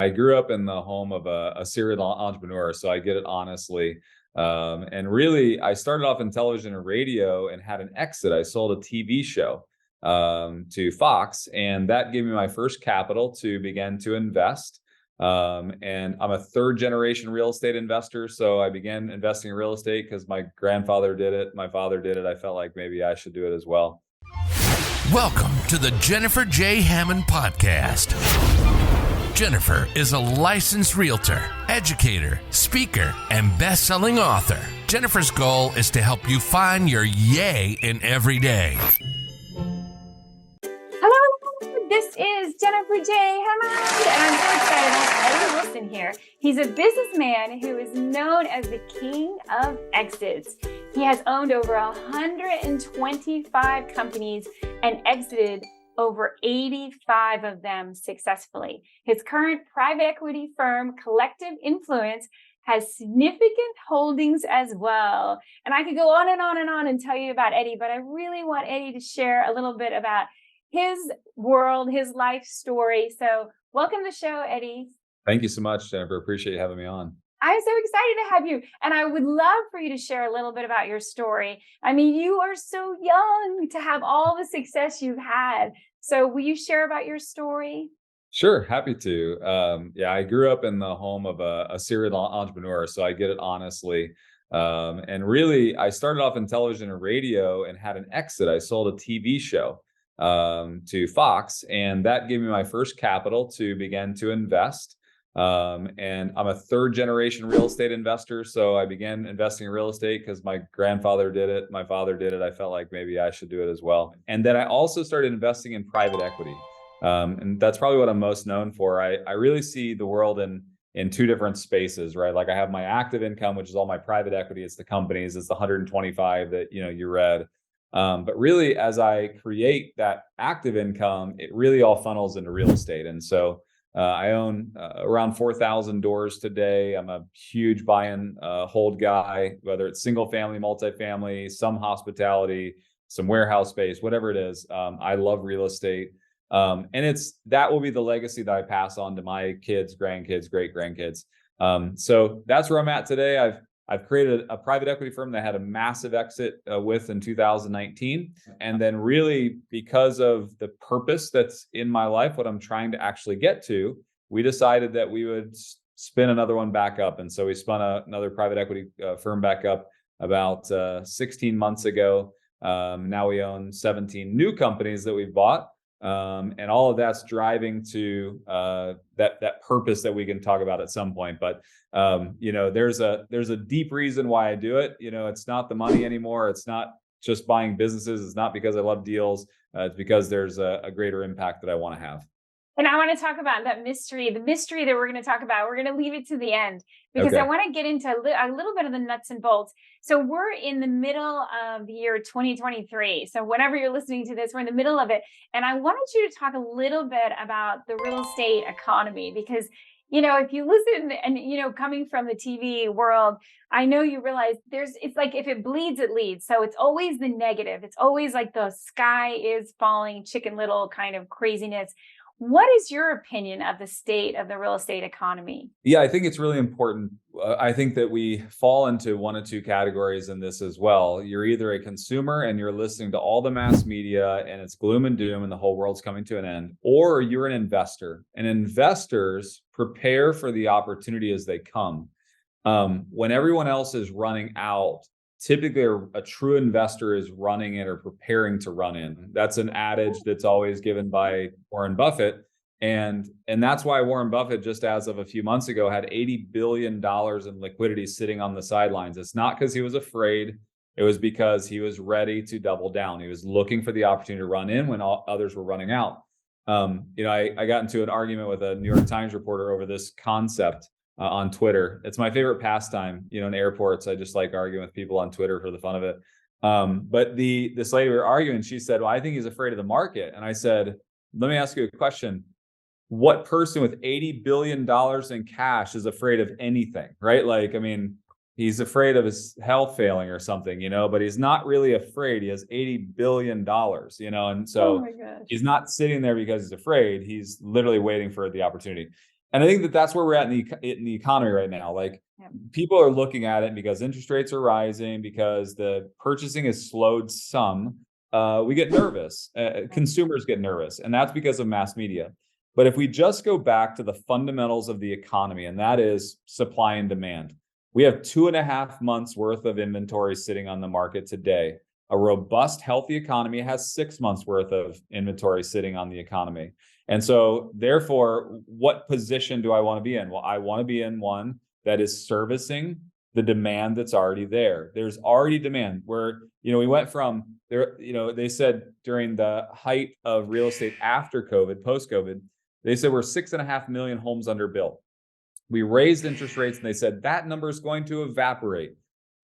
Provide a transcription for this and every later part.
I grew up in the home of a serial entrepreneur, so I get it honestly. And really, I started off in television and radio and had an exit. I sold a TV show to Fox, and that gave me my first capital to begin to invest. And I'm a third generation real estate investor. So I began investing in real estate because my grandfather did it, my father did it. I felt like maybe I should do it as well. Welcome to the Jennifer J. Hammond Podcast. Jennifer is a licensed realtor, educator, speaker, and best-selling author. Jennifer's goal is to help you find your yay in every day. Hello, this is Jennifer J. Hammond, and I'm so excited to have Eddie Wilson here. He's a businessman who is known as the king of exits. He has owned over 125 companies and exited over 85 of them successfully. His current private equity firm, Collective Influence, has significant holdings as well. And I could go on and on and on and tell you about Eddie, but I really want Eddie to share a little bit about his world, his life story. So welcome to the show, Eddie. Thank you so much, Jennifer. Appreciate you having me on. I'm so excited to have you. And I would love for you to share a little bit about your story. I mean, you are so young to have all the success you've had. So will you share about your story? Sure, happy to. I grew up in the home of a serial entrepreneur, so I get it honestly. And really, I started off in television and radio and had an exit. I sold a TV show to Fox, and that gave me my first capital to begin to invest. And I'm a third generation real estate investor. So I began investing in real estate because my grandfather did it, my father dit it. I felt like maybe I should do it as well. And then I also started investing in private equity. And that's probably what I'm most known for. I really see the world in two different spaces, right? Like I have my active income, which is all my private equity. It's the companies, it's the 125 that, you read. But really, as I create that active income, it really all funnels into real estate. And so I own around 4,000 doors today. I'm a huge buy and hold guy, whether it's single family, multifamily, some hospitality, some warehouse space, whatever it is. I love real estate. And that will be the legacy that I pass on to my kids, grandkids, great grandkids. So that's where I'm at today. I've created a private equity firm that had a massive exit in 2019. And then really because of the purpose that's in my life, what I'm trying to actually get to, we decided that we would spin another one back up. And so we spun another private equity firm back up about 16 months ago. Now we own 17 new companies that we've bought. And all of that's driving to that purpose that we can talk about at some point. But there's a deep reason why I do it. It's not the money anymore. It's not just buying businesses. It's not because I love deals. It's because there's a greater impact that I want to have. And I want to talk about that mystery, the mystery that we're going to talk about. We're going to leave it to the end because I want to get into a little bit of the nuts and bolts. So we're in the middle of the year 2023. So whenever you're listening to this, we're in the middle of it. And I wanted you to talk a little bit about the real estate economy because, if you listen and, coming from the TV world, I know you realize it's like if it bleeds, it leads. So it's always the negative. It's always like the sky is falling, Chicken Little kind of craziness. What is your opinion of the state of the real estate economy? Yeah, I think it's really important. I think that we fall into one of two categories in this as well. You're either a consumer and you're listening to all the mass media and it's gloom and doom and the whole world's coming to an end, or you're an investor. And investors prepare for the opportunity as they come. When everyone else is running out, typically a true investor is running in or preparing to run in. That's an adage that's always given by Warren Buffett. And that's why Warren Buffett, just as of a few months ago, had $80 billion in liquidity sitting on the sidelines. It's not because he was afraid. It was because he was ready to double down. He was looking for the opportunity to run in when all others were running out. I got into an argument with a New York Times reporter over this concept on Twitter. It's my favorite pastime, in airports. I just like arguing with people on Twitter for the fun of it. But this lady we were arguing, she said, well, I think he's afraid of the market. And I said, let me ask you a question. What person with $80 billion in cash is afraid of anything, right? He's afraid of his health failing or something, but he's not really afraid. He has $80 billion, and so he's not sitting there because he's afraid. He's literally waiting for the opportunity. And I think that that's where we're at in the economy right now. Like, people are looking at it because interest rates are rising, because the purchasing has slowed some. We get nervous. Consumers get nervous, and that's because of mass media. But if we just go back to the fundamentals of the economy, and that is supply and demand, we have 2.5 months worth of inventory sitting on the market today. A robust, healthy economy has 6 months worth of inventory sitting on the economy. And so therefore, what position do I want to be in? Well, I want to be in one that is servicing the demand that's already there. There's already demand where, we went from there, they said during the height of real estate after COVID, post-COVID, they said we're 6.5 million homes underbuilt. We raised interest rates and they said that number is going to evaporate.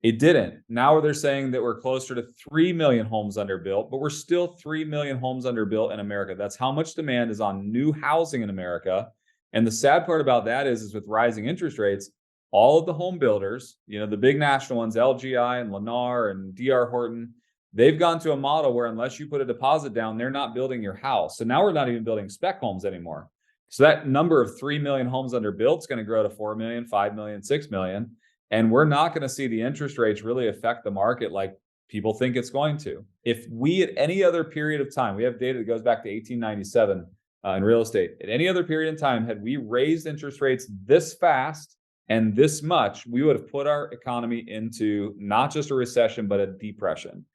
It didn't. Now they're saying that we're closer to 3 million homes underbuilt, but we're still 3 million homes underbuilt in America. That's how much demand is on new housing in America. And the sad part about that is with rising interest rates, all of the home builders, the big national ones, LGI and Lennar and DR Horton, they've gone to a model where unless you put a deposit down, they're not building your house. So now we're not even building spec homes anymore. So that number of 3 million homes underbuilt is going to grow to 4 million, 5 million, 6 million. And we're not going to see the interest rates really affect the market like people think it's going to. If we, at any other period of time, we have data that goes back to 1897 in real estate, at any other period in time, had we raised interest rates this fast and this much, we would have put our economy into not just a recession, but a depression.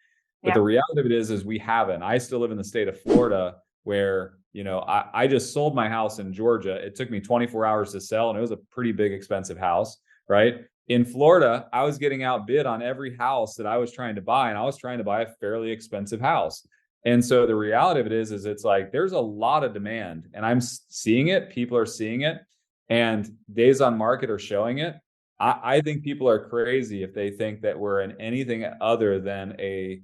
But the reality of it is we haven't. I still live in the state of Florida where, I just sold my house in Georgia. It took me 24 hours to sell, and it was a pretty big, expensive house, right? In Florida, I was getting outbid on every house that I was trying to buy, and I was trying to buy a fairly expensive house. And so the reality of it is it's like there's a lot of demand, and I'm seeing it. People are seeing it, and days on market are showing it. I think people are crazy if they think that we're in anything other than a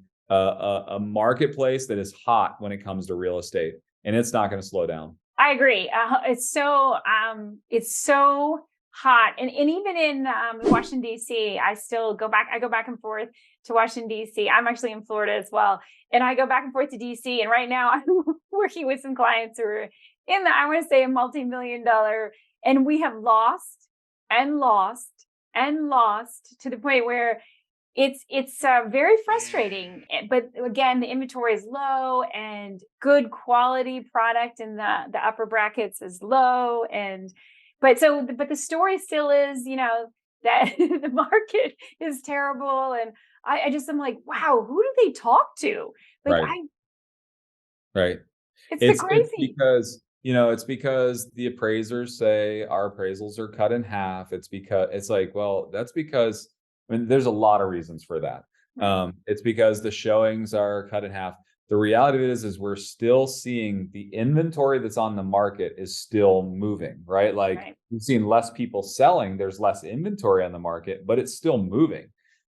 marketplace that is hot when it comes to real estate, and it's not going to slow down. I agree. It's so hot, and even in Washington D.C., I go back and forth to Washington D.C. I'm actually in Florida as well, and I go back and forth to D.C. And right now I'm working with some clients who are in I want to say a multi-million-dollar, and we have lost and lost and lost to the point where it's very frustrating. But again, the inventory is low, and good quality product in the upper brackets is low, but the story still is, that the market is terrible. And I'm like, wow, who do they talk to? Like, right. It's crazy. It's because the appraisers say our appraisals are cut in half. It's like, well, that's because, there's a lot of reasons for that. It's because the showings are cut in half. The reality of it is we're still seeing the inventory that's on the market is still moving, right? Like we've seen less people selling, there's less inventory on the market, but it's still moving.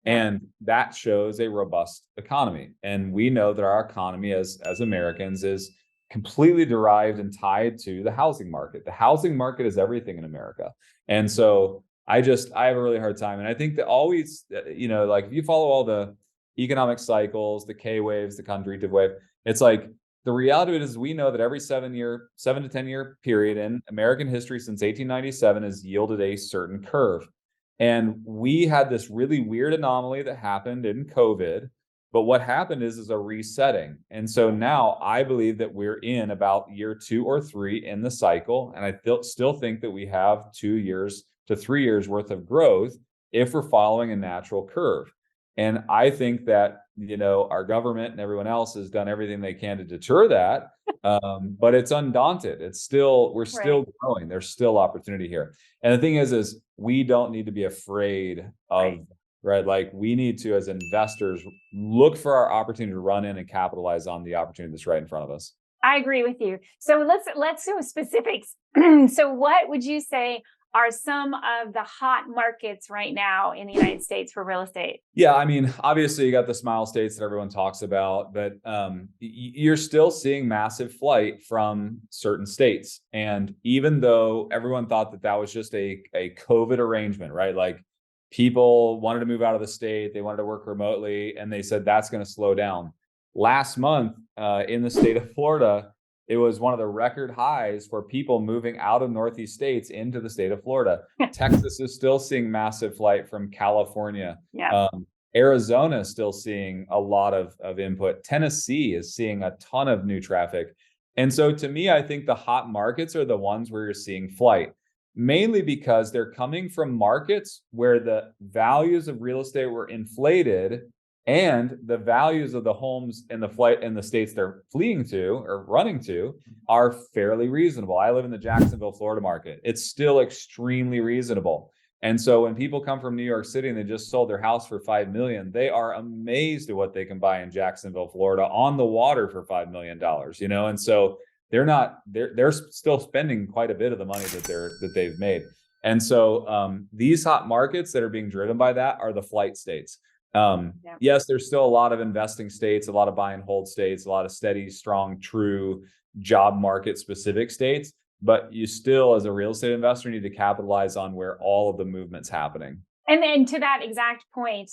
And that shows a robust economy. And we know that our economy as Americans is completely derived and tied to the housing market. The housing market is everything in America. And so I have a really hard time. And I think that always, like if you follow all the economic cycles, the K waves, the conjunctive wave, it's like the reality of it is we know that every 7 to 10 year period in American history since 1897 has yielded a certain curve. And we had this really weird anomaly that happened in COVID. But what happened is a resetting. And so now I believe that we're in about year 2 or 3 in the cycle. And I still think that we have 2 years to 3 years worth of growth if we're following a natural curve. And I think that, our government and everyone else has done everything they can to deter that. But it's undaunted. We're still growing. There's still opportunity here. And the thing is we don't need to be afraid of, right? Like we need to, as investors, look for our opportunity to run in and capitalize on the opportunity that's right in front of us. I agree with you. So let's do specifics. So what would you say are some of the hot markets right now in the United States for real estate? Yeah, obviously you got the smile states that everyone talks about, but you're still seeing massive flight from certain states. And even though everyone thought that was just a COVID arrangement, right? Like people wanted to move out of the state, they wanted to work remotely, and they said that's going to slow down. Last month in the state of Florida, it was one of the record highs for people moving out of Northeast states into the state of Florida. Texas is still seeing massive flight from California. Yeah. Arizona is still seeing a lot of input. Tennessee is seeing a ton of new traffic. And so to me, I think the hot markets are the ones where you're seeing flight, mainly because they're coming from markets where the values of real estate were inflated and the values of the homes in the states they're fleeing to or running to are fairly reasonable. I live in the Jacksonville, Florida market. It's still extremely reasonable. And so when people come from New York City and they just sold their house for $5 million, they are amazed at what they can buy in Jacksonville, Florida on the water for $5 million, And so they're still spending quite a bit of the money that they've made. And so these hot markets that are being driven by that are the flight states. Yes, there's still a lot of investing states, a lot of buy and hold states, a lot of steady, strong, true job market specific states. But you still, as a real estate investor, need to capitalize on where all of the movement's happening. And then to that exact point,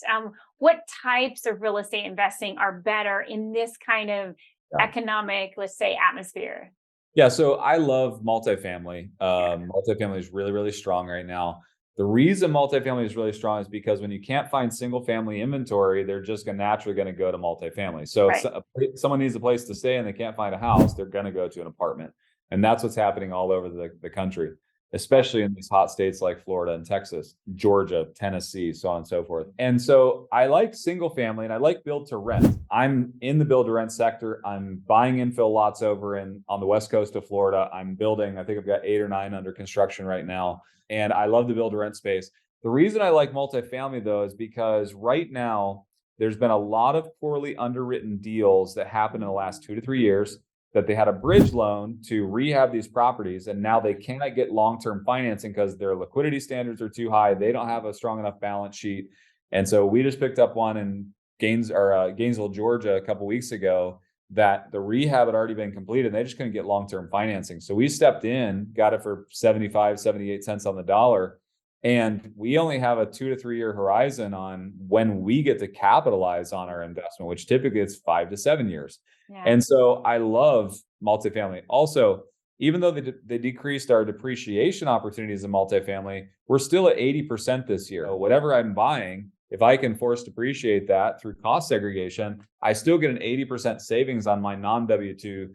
what types of real estate investing are better in this kind of economic, let's say, atmosphere? Yeah, so I love multifamily. Multifamily is really, really strong right now. The reason multifamily is really strong is because when you can't find single family inventory, they're just naturally going to go to multifamily. So if someone needs a place to stay and they can't find a house, they're going to go to an apartment. And that's what's happening all over the country, especially in these hot states like Florida and Texas, Georgia, Tennessee, so on and so forth. And so I like single family and I like build to rent. I'm in the build to rent sector. I'm buying infill lots over on the west coast of Florida. I'm building, I think I've got 8 or 9 under construction right now. And I love the build to rent space. The reason I like multifamily though is because right now there's been a lot of poorly underwritten deals that happened in the last 2 to 3 years that they had a bridge loan to rehab these properties. And now they cannot get long-term financing because their liquidity standards are too high. They don't have a strong enough balance sheet. And so we just picked up one in Gainesville, Georgia, a couple of weeks ago that the rehab had already been completed. And they just couldn't get long-term financing. So we stepped in, got it for 75, 78 cents on the dollar. And we only have a 2 to 3 year horizon on when we get to capitalize on our investment, which typically it's 5 to 7 years. Yeah. And so I love multifamily. Also, even though they decreased our depreciation opportunities in multifamily, we're still at 80% this year. So whatever I'm buying, if I can force depreciate that through cost segregation, I still get an 80% savings on my non-W2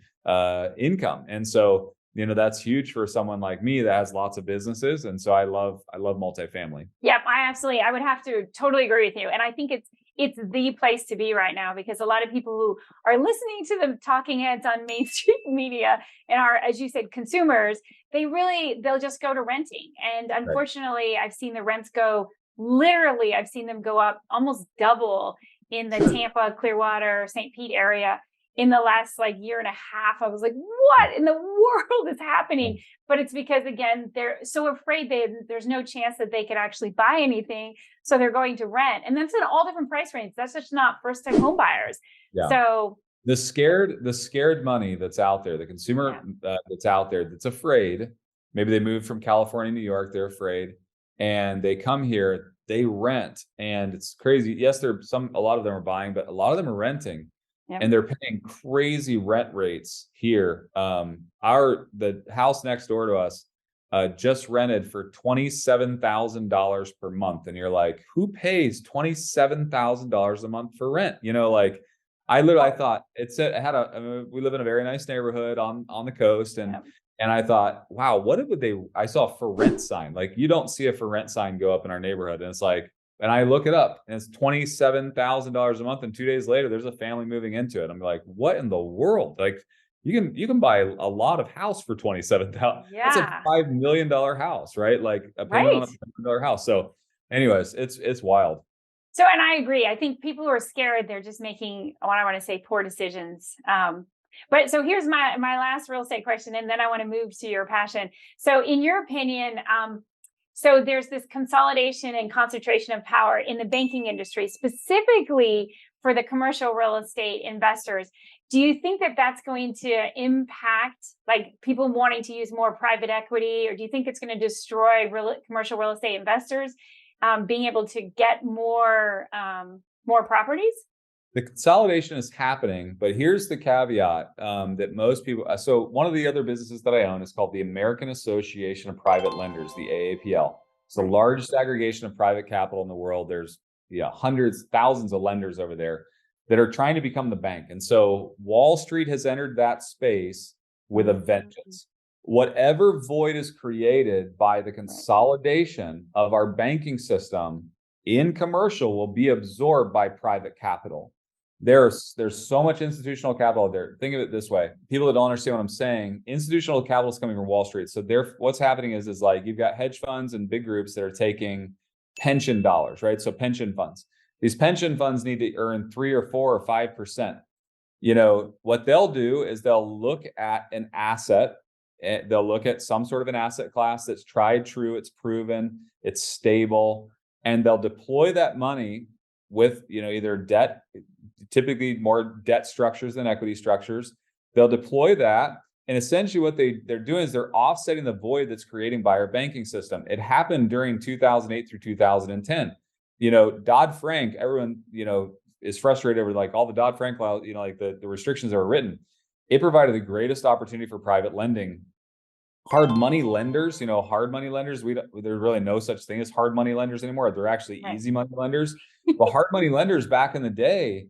income. And so that's huge for someone like me that has lots of businesses. And so I love multifamily. Yep, I would have to totally agree with you. And I think it's the place to be right now because a lot of people who are listening to the talking heads on mainstream media and are, as you said, consumers, they'll just go to renting. And unfortunately, I've seen the rents I've seen them go up almost double in the Tampa, Clearwater, St. Pete area. In the last year and a half, I was like, what in the world is happening? But it's because, again, they're so afraid there's no chance that they could actually buy anything. So they're going to rent. And that's in all different price ranges. That's just not first time home buyers. Yeah. So the scared money that's out there, the consumer that's out there, that's afraid, maybe they moved from California, New York, they're afraid. And they come here, they rent. And it's crazy. Yes, a lot of them are buying, but a lot of them are renting. Yep. And they're paying crazy rent rates here. The house next door to us just rented for $27,000 per month. And you're like, who pays $27,000 a month for rent? I thought we live in a very nice neighborhood on the coast. And I thought, wow, I saw a for rent sign. You don't see a for rent sign go up in our neighborhood. And it's and I look it up and it's $27,000 a month. And 2 days later, there's a family moving into it. I'm like, what in the world? You can buy a lot of house for $27,000. Yeah. That's a $5 million house, right? A payment on a $5 million house. So anyways, it's wild. So, and I agree. I think people who are scared, they're just making, what I want to say, poor decisions. But so here's my last real estate question, and then I want to move to your passion. So in your opinion, so there's this consolidation and concentration of power in the banking industry, specifically for the commercial real estate investors. Do you think that that's going to impact people wanting to use more private equity, or do you think it's going to destroy commercial real estate investors being able to get more properties? The consolidation is happening, but here's the caveat that most people. So one of the other businesses that I own is called the American Association of Private Lenders, the AAPL. It's the largest aggregation of private capital in the world. There's hundreds, thousands of lenders over there that are trying to become the bank. And so Wall Street has entered that space with a vengeance. Whatever void is created by the consolidation of our banking system in commercial will be absorbed by private capital. There's so much institutional capital there. Think of it this way. People that don't understand what I'm saying, institutional capital is coming from Wall Street. So what's happening is like you've got hedge funds and big groups that are taking pension dollars, right? So pension funds. These pension funds need to earn 3 or 4 or 5%. What they'll do is they'll look at an asset. They'll look at some sort of an asset class that's tried, true, it's proven, it's stable, and they'll deploy that money with either debt, typically more debt structures than equity structures. They'll deploy that, and essentially what they're doing is they're offsetting the void that's creating by our banking system. It happened during 2008 through 2010. Dodd-Frank, everyone is frustrated over like all the Dodd-Frank laws, like the restrictions that were written. It provided the greatest opportunity for private lending. Hard money lenders, there's really no such thing as hard money lenders anymore. They're actually easy money lenders. But hard money lenders back in the day,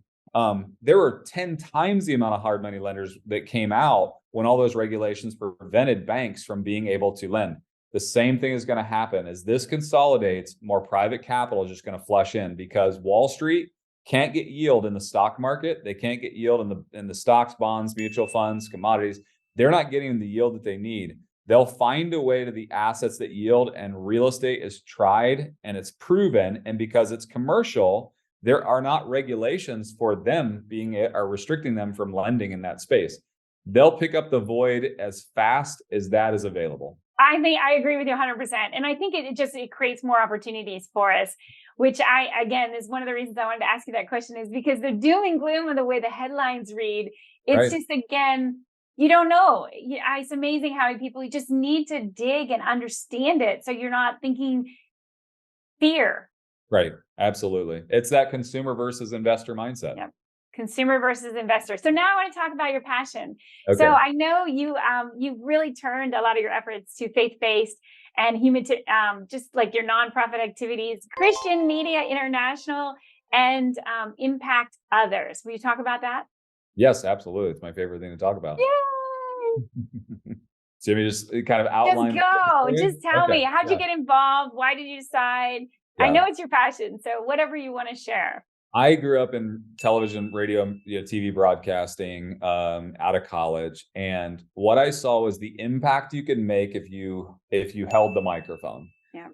there were 10 times the amount of hard money lenders that came out when all those regulations prevented banks from being able to lend. The same thing is going to happen as this consolidates. More private capital is just going to flush in because Wall Street can't get yield in the stock market. They can't get yield in the stocks, bonds, mutual funds, commodities. They're not getting the yield that they need. They'll find a way to the assets that yield, and real estate is tried and it's proven. And because it's commercial, there are not regulations for them are restricting them from lending in that space. They'll pick up the void as fast as that is available. I think I agree with you 100%. And I think it creates more opportunities for us, which again, is one of the reasons I wanted to ask you that question, is because the doom and gloom of the way the headlines read, it's just, again, you don't know. It's amazing how people just need to dig and understand it. So you're not thinking fear. Right. Absolutely. It's that consumer versus investor mindset. Yep. Consumer versus investor. So now I want to talk about your passion. Okay. So I know you've really turned a lot of your efforts to faith-based and just like your nonprofit activities, Christian Media International, and Impact Others. Will you talk about that? Yes, absolutely. It's my favorite thing to talk about. Yay! So let me just kind of outline. Just go. Just tell me, how'd you get involved? Why did you decide? Yeah. I know it's your passion, so whatever you want to share. I grew up in television, radio, TV broadcasting out of college, and what I saw was the impact you could make if you held the microphone. Yeah.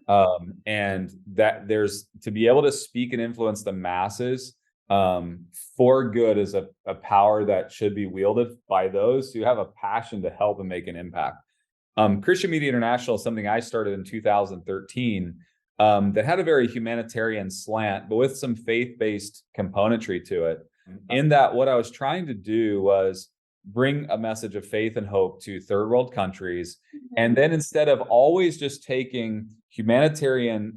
And that there's to be able to speak and influence the masses for good is a power that should be wielded by those who have a passion to help and make an impact. Christian Media International is something I started in 2013. That had a very humanitarian slant, but with some faith-based componentry to it. In that, what I was trying to do was bring a message of faith and hope to third world countries. And then instead of always just taking humanitarian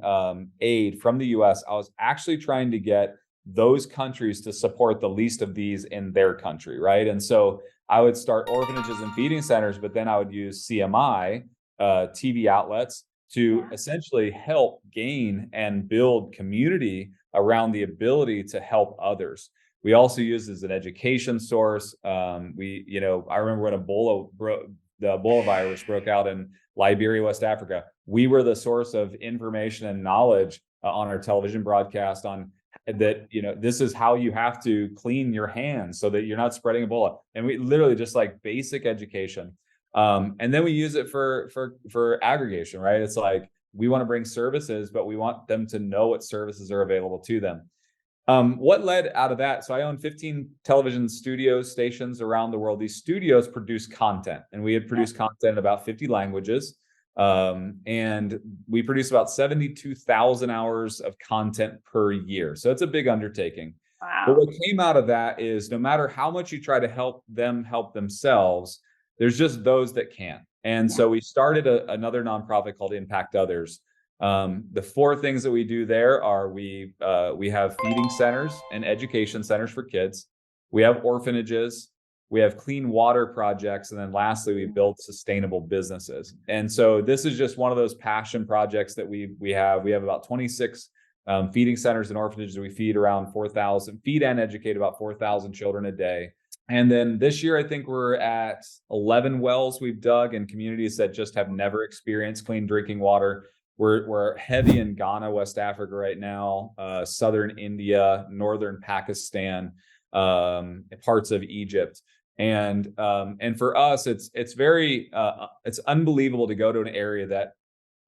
aid from the US, I was actually trying to get those countries to support the least of these in their country, right? And so I would start orphanages and feeding centers, but then I would use CMI, TV outlets, to essentially help gain and build community around the ability to help others. We also use it as an education source. I remember when the Ebola virus broke out in Liberia, West Africa, we were the source of information and knowledge on our television broadcast on that, this is how you have to clean your hands so that you're not spreading Ebola. And we literally just like basic education. And then we use it for aggregation, right? It's like, we want to bring services, but we want them to know what services are available to them. What led out of that? So I own 15 television studio stations around the world. These studios produce content, and we had produced content in about 50 languages. And we produce about 72,000 hours of content per year. So it's a big undertaking. Wow. But what came out of that is no matter how much you try to help them help themselves, there's just those that can't. And so we started another nonprofit called Impact Others. The four things that we do there are we have feeding centers and education centers for kids. We have orphanages. We have clean water projects. And then lastly, we build sustainable businesses. And so this is just one of those passion projects that we have. We have about 26 feeding centers and orphanages. We feed and educate about 4,000 children a day. And then this year, I think we're at 11 wells we've dug in communities that just have never experienced clean drinking water. We're heavy in Ghana, West Africa right now, southern India, northern Pakistan, parts of Egypt. And for us, it's very it's unbelievable to go to an area that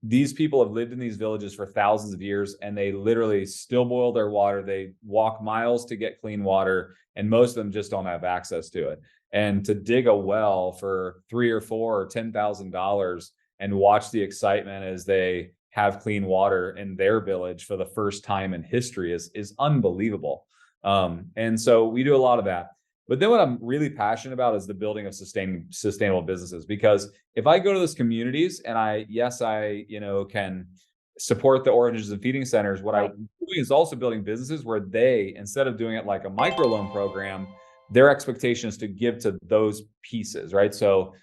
these people have lived in these villages for thousands of years, and they literally still boil their water. They walk miles to get clean water, and most of them just don't have access to it. And to dig a well for $3 or $4 or $10,000 and watch the excitement as they have clean water in their village for the first time in history is unbelievable. And so we do a lot of that. But then what I'm really passionate about is the building of sustainable businesses. Because if I go to those communities and I can support the orphanages and feeding centers, what I'm doing is also building businesses where they, instead of doing it like a microloan program, their expectation is to give to those pieces, right? So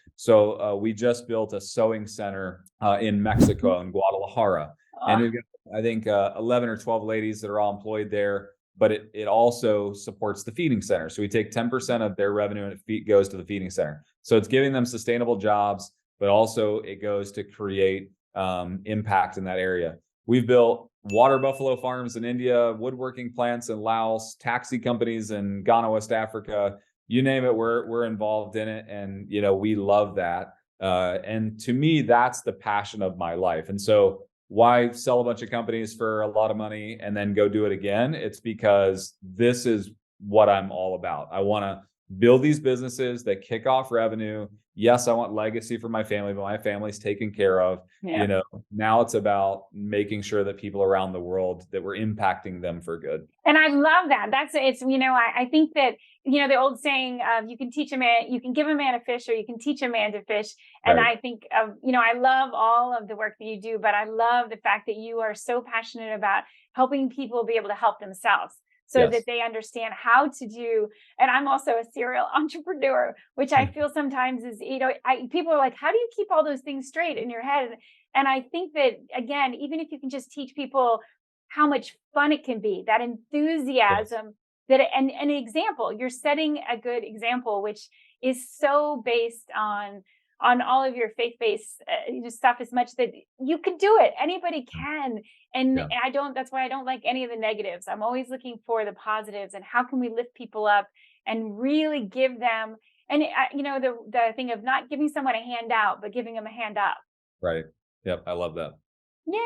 we just built a sewing center in Mexico, in Guadalajara. And we've got, I think, 11 or 12 ladies that are all employed there. But it also supports the feeding center. So we take 10% of their revenue and it goes to the feeding center. So it's giving them sustainable jobs, but also it goes to create impact in that area. We've built water buffalo farms in India, woodworking plants in Laos, taxi companies in Ghana, West Africa. You name it, we're involved in it. And, we love that. And to me, that's the passion of my life. And so why sell a bunch of companies for a lot of money and then go do it again? It's because this is what I'm all about. I want to build these businesses that kick off revenue. Yes, I want legacy for my family, but my family's taken care of. Yeah. Now it's about making sure that people around the world, that we're impacting them for good. And I love that. I think that, the old saying of you can give a man a fish, or you can teach a man to fish. And right. I think I love all of the work that you do, but I love the fact that you are so passionate about helping people be able to help themselves. So that they understand how to do. And I'm also a serial entrepreneur, which I feel sometimes is, people are like, how do you keep all those things straight in your head? And I think that, again, even if you can just teach people how much fun it can be, that enthusiasm, and an example, you're setting a good example, which is so based on all of your faith-based stuff, as much that you can do it. Anybody can. And that's why I don't like any of the negatives. I'm always looking for the positives and how can we lift people up and really give them, and the thing of not giving someone a handout, but giving them a hand up. Right. Yep. I love that. Yay.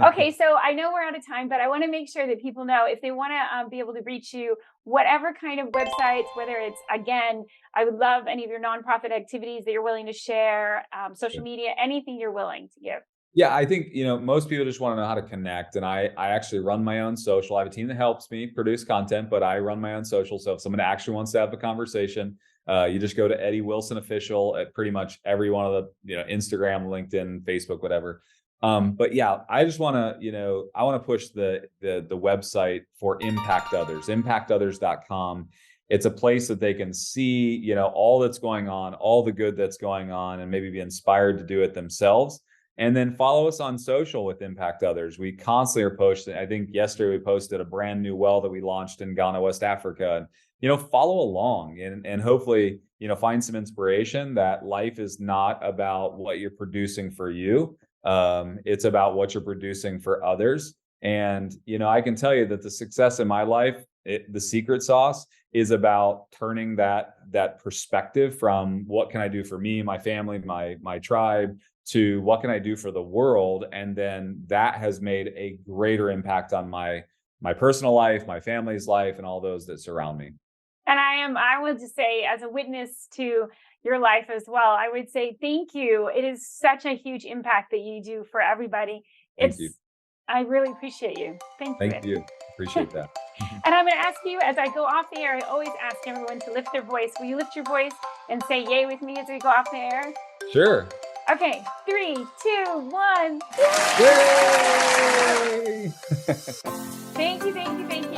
Okay. So I know we're out of time, but I want to make sure that people know if they want to be able to reach you, whatever kind of websites, whether it's, again, I would love any of your nonprofit activities that you're willing to share, social media, anything you're willing to give. Yeah, I think, most people just want to know how to connect. And I actually run my own social. I have a team that helps me produce content, but I run my own social. So if someone actually wants to have a conversation, you just go to Eddie Wilson Official at pretty much every one of the, Instagram, LinkedIn, Facebook, whatever. But yeah, I just want to, I want to push the website for Impact Others, impactothers.com. It's a place that they can see, all that's going on, all the good that's going on, and maybe be inspired to do it themselves. And then follow us on social with Impact Others. We constantly are posting. I think yesterday we posted a brand new well that we launched in Ghana, West Africa. And, follow along and hopefully, find some inspiration that life is not about what you're producing for you. It's about what you're producing for others. And, I can tell you that the success in my life, the secret sauce is about turning that perspective from what can I do for me, my family, my tribe, to what can I do for the world? And then that has made a greater impact on my personal life, my family's life, and all those that surround me. And I would just say, as a witness to your life as well, I would say thank you. It is such a huge impact that you do for everybody. Thank you. I really appreciate you. Thank you. Thank you. Appreciate that. And I'm going to ask you, as I go off the air, I always ask everyone to lift their voice. Will you lift your voice and say yay with me as we go off the air? Sure. Okay, 3, 2, 1. Yay! Thank you, thank you, thank you.